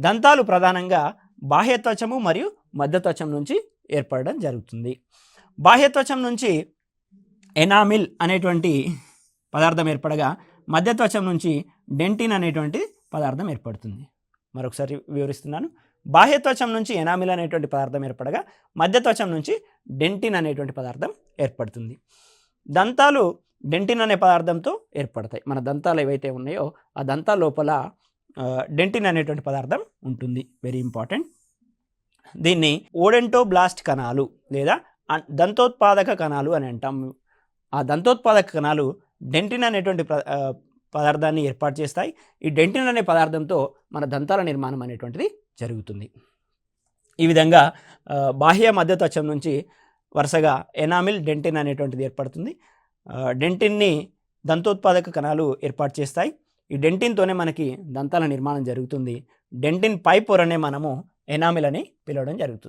దంతాలు ప్రధానంగా బాహ్యత్వచము మరియు మధ్యత్వచం నుంచి ఏర్పడడం జరుగుతుంది. బాహ్యత్వచం నుంచి ఎనామిల్ అనేటువంటి పదార్థం ఏర్పడగా మధ్యత్వచం నుంచి డెంటిన్ అనేటువంటి పదార్థం ఏర్పడుతుంది. మరొకసారి వివరిస్తున్నాను. బాహ్యత్వచం నుంచి ఎనామిల్ అనేటువంటి పదార్థం ఏర్పడగా మధ్యత్వచం నుంచి డెంటిన్ అనేటువంటి పదార్థం ఏర్పడుతుంది. దంతాలు డెంటిన్ అనే పదార్థంతో ఏర్పడతాయి. మన దంతాలు ఏవైతే ఉన్నాయో ఆ దంతాల లోపల డెంటిన్ అనేటువంటి పదార్థం ఉంటుంది. Very important. దీన్ని ఓడెంటోబ్లాస్ట్ కణాలు లేదా దంతోత్పాదక కణాలు అని అంటాము. ఆ దంతోత్పాదక కణాలు డెంటిన్ అనేటువంటి పదార్థాన్ని ఏర్పాటు చేస్తాయి. ఈ డెంటిన్ అనే పదార్థంతో మన దంతాల నిర్మాణం అనేటువంటిది జరుగుతుంది. ఈ విధంగా బాహ్య మధ్యత్వచం నుంచి వరుసగా ఎనామిల్, డెంటిన్ అనేటువంటిది ఏర్పడుతుంది. డెంటిన్ని దంతోత్పాదక కణాలు ఏర్పాటు చేస్తాయి. ఈ డెంటిన్తోనే మనకి దంతాల నిర్మాణం జరుగుతుంది. డెంటిన్ పై పొరనే మనము ఎనామిల్ అని పిలవడం జరుగుతుంది.